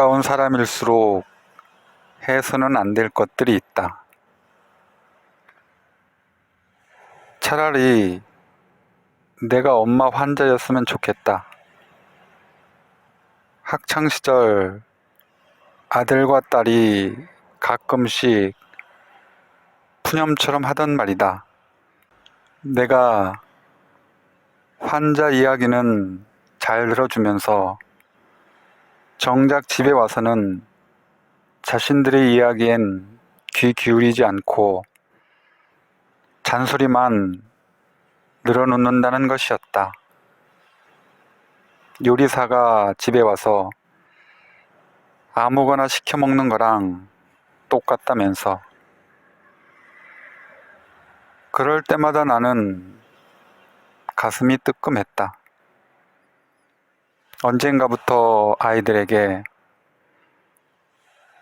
가까운 사람일수록 해서는 안 될 것들이 있다. 차라리 내가 엄마 환자였으면 좋겠다. 학창시절 아들과 딸이 가끔씩 푸념처럼 하던 말이다. 내가 환자 이야기는 잘 들어주면서 정작 집에 와서는 자신들의 이야기엔 귀 기울이지 않고 잔소리만 늘어놓는다는 것이었다. 요리사가 집에 와서 아무거나 시켜 먹는 거랑 똑같다면서. 그럴 때마다 나는 가슴이 뜨끔했다. 언젠가부터 아이들에게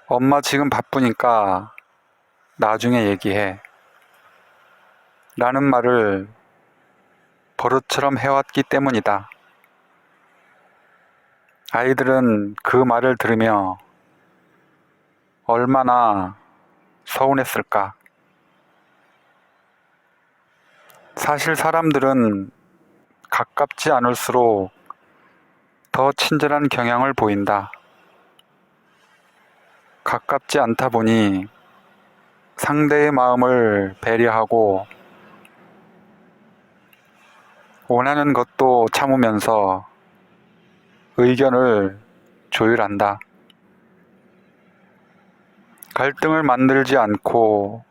엄마 지금 바쁘니까 나중에 얘기해 라는 말을 버릇처럼 해왔기 때문이다. 아이들은 그 말을 들으며 얼마나 서운했을까. 사실 사람들은 가깝지 않을수록 더 친절한 경향을 보인다. 가깝지 않다 보니 상대의 마음을 배려하고 원하는 것도 참으면서 의견을 조율한다. 갈등을 만들지 않고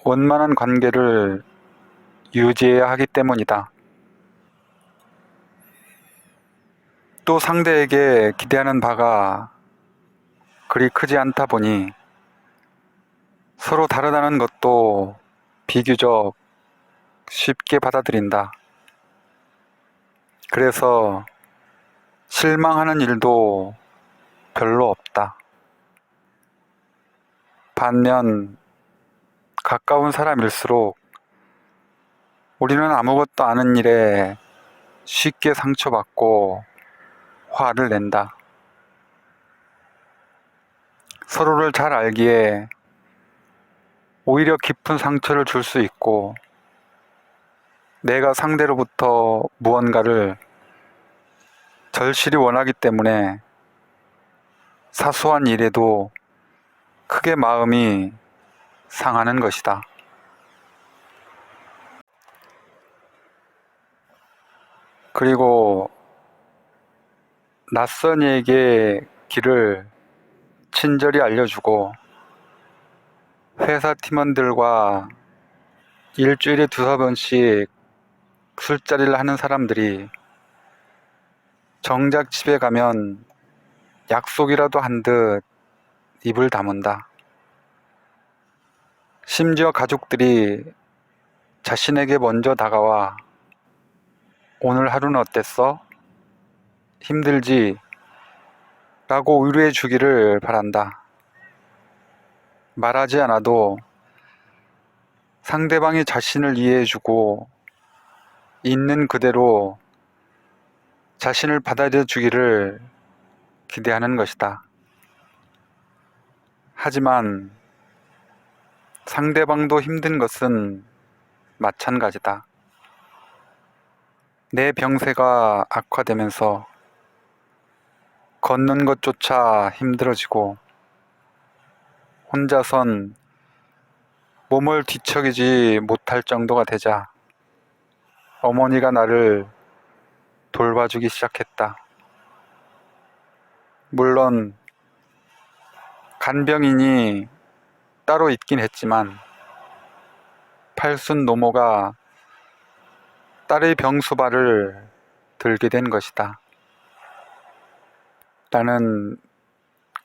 원만한 관계를 유지해야 하기 때문이다. 또 상대에게 기대하는 바가 그리 크지 않다 보니 서로 다르다는 것도 비교적 쉽게 받아들인다. 그래서 실망하는 일도 별로 없다. 반면 가까운 사람일수록 우리는 아무것도 아는 일에 쉽게 상처받고 화를 낸다. 서로를 잘 알기에 오히려 깊은 상처를 줄 수 있고 내가 상대로부터 무언가를 절실히 원하기 때문에 사소한 일에도 크게 마음이 상하는 것이다. 그리고 낯선 이에게 길을 친절히 알려주고 회사 팀원들과 일주일에 2-3번씩 술자리를 하는 사람들이 정작 집에 가면 약속이라도 한 듯 입을 다문다. 심지어 가족들이 자신에게 먼저 다가와 오늘 하루는 어땠어? 힘들지? 라고 위로해 주기를 바란다. 말하지 않아도 상대방이 자신을 이해해주고 있는 그대로 자신을 받아들여 주기를 기대하는 것이다. 하지만 상대방도 힘든 것은 마찬가지다. 내 병세가 악화되면서 걷는 것조차 힘들어지고 혼자선 몸을 뒤척이지 못할 정도가 되자 어머니가 나를 돌봐주기 시작했다. 물론 간병인이 따로 있긴 했지만 팔순 노모가 딸의 병수발을 들게 된 것이다. 나는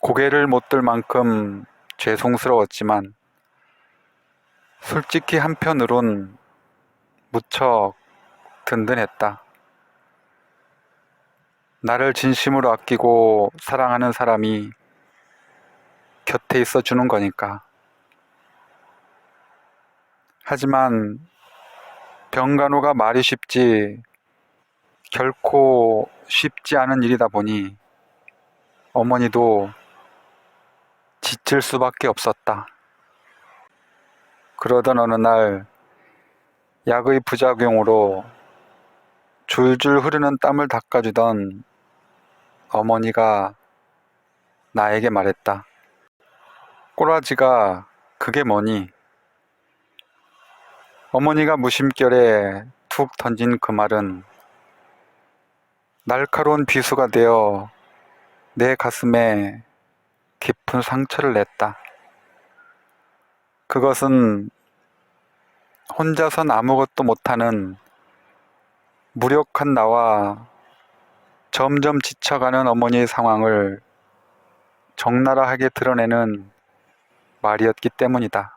고개를 못 들 만큼 죄송스러웠지만 솔직히 한편으론 무척 든든했다. 나를 진심으로 아끼고 사랑하는 사람이 곁에 있어 주는 거니까. 하지만 병간호가 말이 쉽지 결코 쉽지 않은 일이다 보니 어머니도 지칠 수밖에 없었다. 그러던 어느 날 약의 부작용으로 줄줄 흐르는 땀을 닦아주던 어머니가 나에게 말했다. 꼬라지가 그게 뭐니? 어머니가 무심결에 툭 던진 그 말은 날카로운 비수가 되어 내 가슴에 깊은 상처를 냈다. 그것은 혼자선 아무것도 못하는 무력한 나와 점점 지쳐가는 어머니의 상황을 적나라하게 드러내는 말이었기 때문이다.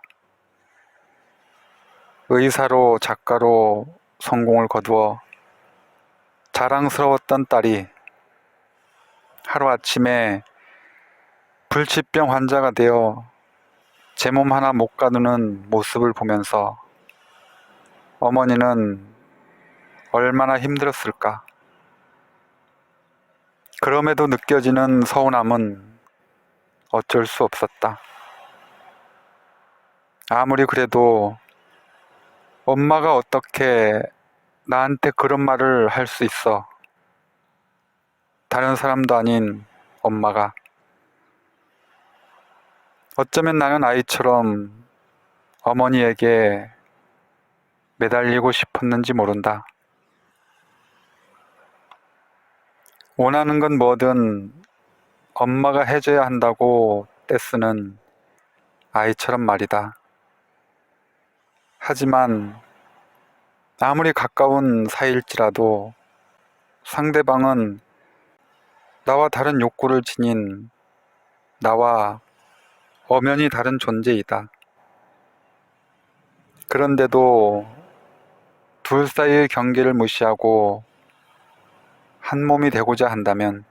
의사로 작가로 성공을 거두어 자랑스러웠던 딸이 하루아침에 불치병 환자가 되어 제 몸 하나 못 가누는 모습을 보면서 어머니는 얼마나 힘들었을까. 그럼에도 느껴지는 서운함은 어쩔 수 없었다. 아무리 그래도 엄마가 어떻게 나한테 그런 말을 할 수 있어. 다른 사람도 아닌 엄마가. 어쩌면 나는 아이처럼 어머니에게 매달리고 싶었는지 모른다. 원하는 건 뭐든 엄마가 해줘야 한다고 떼쓰는 아이처럼 말이다. 하지만 아무리 가까운 사이일지라도 상대방은 나와 다른 욕구를 지닌 나와 엄연히 다른 존재이다. 그런데도 둘 사이의 경계를 무시하고 한 몸이 되고자 한다면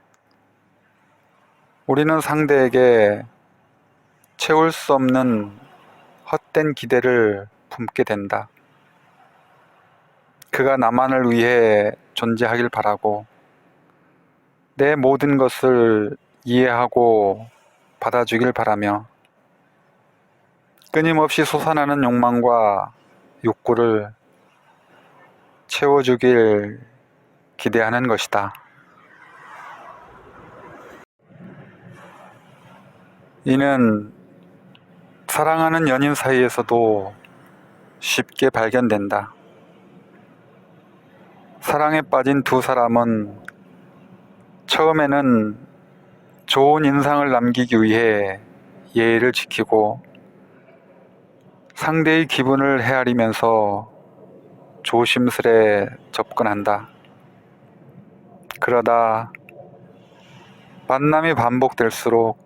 우리는 상대에게 채울 수 없는 헛된 기대를 품게 된다. 그가 나만을 위해 존재하길 바라고 내 모든 것을 이해하고 받아주길 바라며 끊임없이 솟아나는 욕망과 욕구를 채워주길 기대하는 것이다. 이는 사랑하는 연인 사이에서도 쉽게 발견된다. 사랑에 빠진 두 사람은 처음에는 좋은 인상을 남기기 위해 예의를 지키고 상대의 기분을 헤아리면서 조심스레 접근한다. 그러다 만남이 반복될수록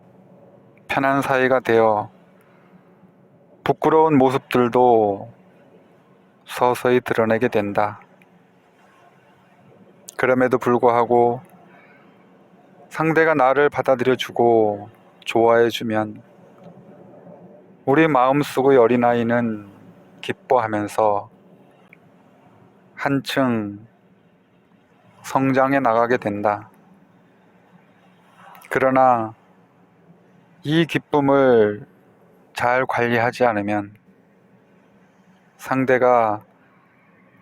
편한 사이가 되어 부끄러운 모습들도 서서히 드러내게 된다. 그럼에도 불구하고 상대가 나를 받아들여주고 좋아해주면 우리 마음속의 어린아이는 기뻐하면서 한층 성장해 나가게 된다. 그러나 이 기쁨을 잘 관리하지 않으면 상대가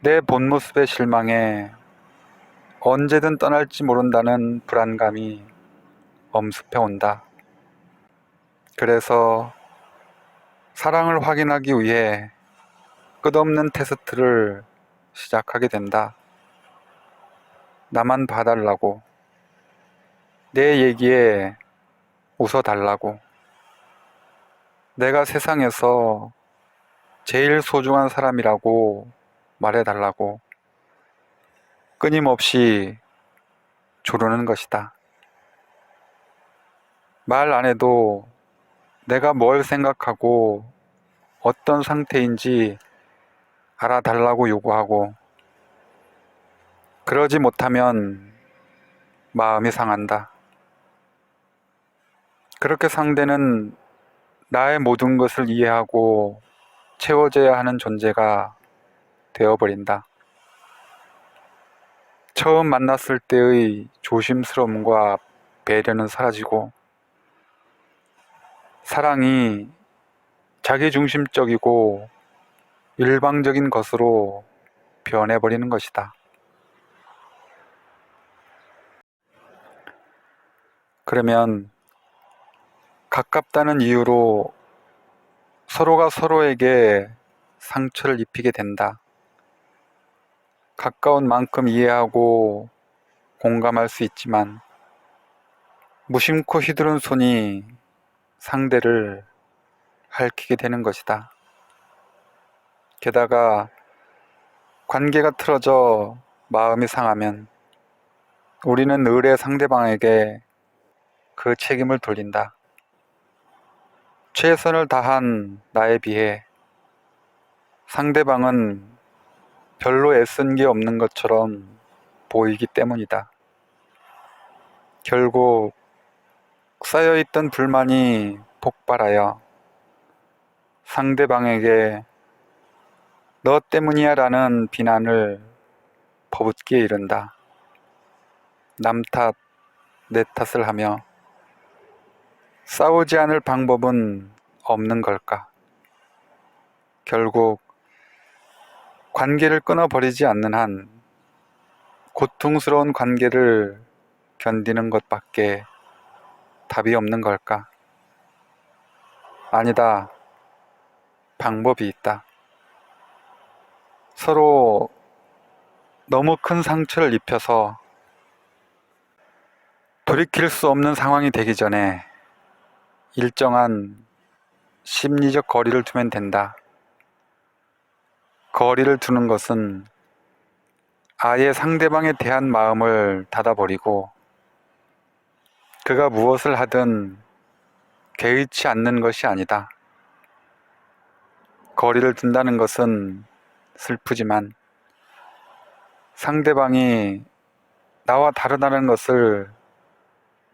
내 본 모습에 실망해 언제든 떠날지 모른다는 불안감이 엄습해 온다. 그래서 사랑을 확인하기 위해 끝없는 테스트를 시작하게 된다. 나만 봐달라고, 내 얘기에 웃어달라고, 내가 세상에서 제일 소중한 사람이라고 말해달라고 끊임없이 조르는 것이다. 말 안 해도 내가 뭘 생각하고 어떤 상태인지 알아달라고 요구하고 그러지 못하면 마음이 상한다. 그렇게 상대는 나의 모든 것을 이해하고 채워져야 하는 존재가 되어버린다. 처음 만났을 때의 조심스러움과 배려는 사라지고 사랑이 자기중심적이고 일방적인 것으로 변해버리는 것이다. 그러면 가깝다는 이유로 서로가 서로에게 상처를 입히게 된다. 가까운 만큼 이해하고 공감할 수 있지만 무심코 휘두른 손이 상대를 핥히게 되는 것이다. 게다가 관계가 틀어져 마음이 상하면 우리는 의뢰 상대방에게 그 책임을 돌린다. 최선을 다한 나에 비해 상대방은 별로 애쓴 게 없는 것처럼 보이기 때문이다. 결국 쌓여있던 불만이 폭발하여 상대방에게 너 때문이야 라는 비난을 퍼붓기에 이른다. 남 탓, 내 탓을 하며 싸우지 않을 방법은 없는 걸까? 결국 관계를 끊어버리지 않는 한 고통스러운 관계를 견디는 것밖에 답이 없는 걸까? 아니다. 방법이 있다. 서로 너무 큰 상처를 입혀서 돌이킬 수 없는 상황이 되기 전에 일정한 심리적 거리를 두면 된다. 거리를 두는 것은 아예 상대방에 대한 마음을 닫아버리고 그가 무엇을 하든 개의치 않는 것이 아니다. 거리를 둔다는 것은 슬프지만 상대방이 나와 다르다는 것을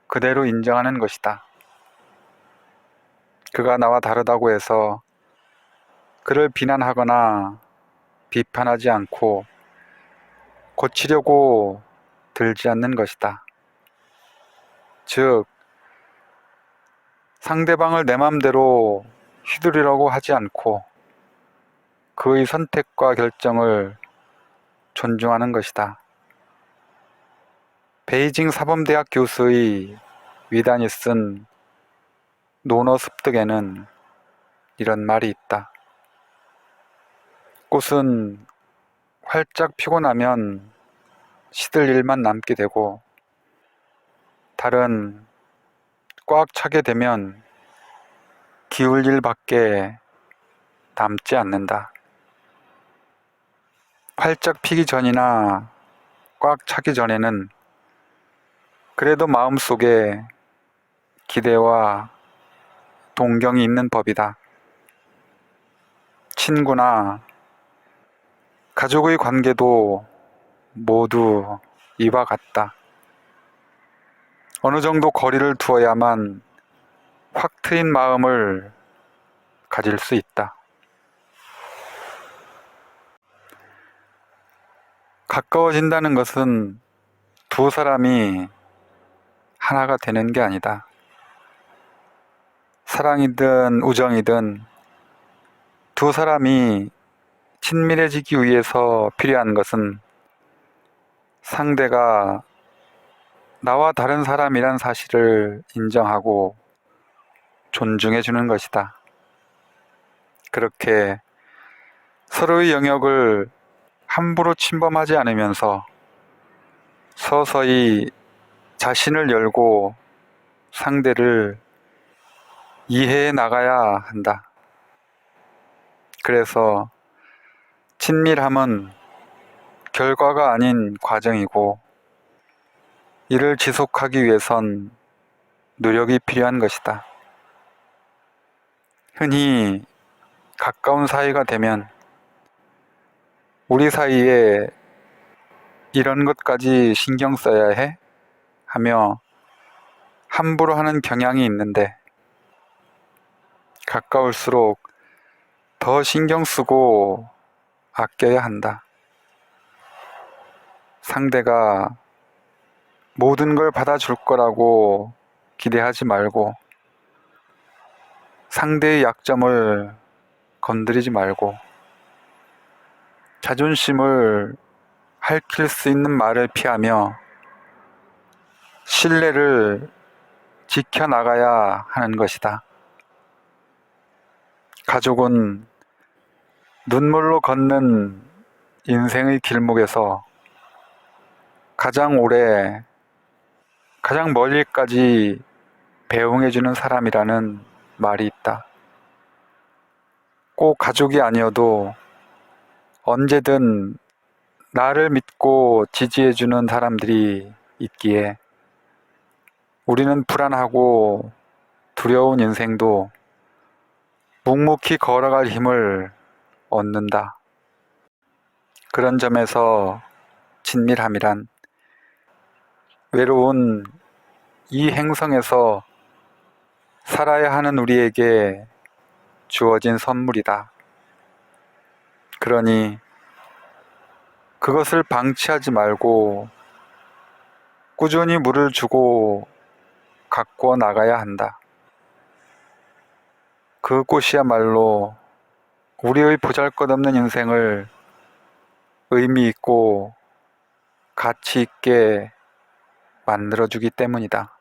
그대로 인정하는 것이다. 그가 나와 다르다고 해서 그를 비난하거나 비판하지 않고 고치려고 들지 않는 것이다. 즉, 상대방을 내 맘대로 휘두르려고 하지 않고 그의 선택과 결정을 존중하는 것이다. 베이징 사범대학 교수의 위단이 쓴 논어 습득에는 이런 말이 있다. 꽃은 활짝 피고 나면 시들 일만 남게 되고 달은 꽉 차게 되면 기울 일밖에 남지 않는다. 활짝 피기 전이나 꽉 차기 전에는 그래도 마음속에 기대와 동경이 있는 법이다. 친구나 가족의 관계도 모두 이와 같다. 어느 정도 거리를 두어야만 확 트인 마음을 가질 수 있다. 가까워진다는 것은 두 사람이 하나가 되는 게 아니다. 사랑이든 우정이든 두 사람이 친밀해지기 위해서 필요한 것은 상대가 나와 다른 사람이란 사실을 인정하고 존중해 주는 것이다. 그렇게 서로의 영역을 함부로 침범하지 않으면서 서서히 자신을 열고 상대를 이해해 나가야 한다. 그래서 친밀함은 결과가 아닌 과정이고 이를 지속하기 위해선 노력이 필요한 것이다. 흔히 가까운 사이가 되면 우리 사이에 이런 것까지 신경 써야 해? 하며 함부로 하는 경향이 있는데 가까울수록 더 신경 쓰고 아껴야 한다. 상대가 모든 걸 받아줄 거라고 기대하지 말고 상대의 약점을 건드리지 말고 자존심을 핥힐 수 있는 말을 피하며 신뢰를 지켜나가야 하는 것이다. 가족은 눈물로 걷는 인생의 길목에서 가장 오래, 가장 멀리까지 배웅해주는 사람이라는 말이 있다. 꼭 가족이 아니어도 언제든 나를 믿고 지지해주는 사람들이 있기에 우리는 불안하고 두려운 인생도 묵묵히 걸어갈 힘을 얻는다. 그런 점에서 친밀함이란 외로운 이 행성에서 살아야 하는 우리에게 주어진 선물이다. 그러니 그것을 방치하지 말고 꾸준히 물을 주고 가꾸어 나가야 한다. 그것이야말로 우리의 보잘것없는 인생을 의미 있고 가치 있게 만들어주기 때문이다.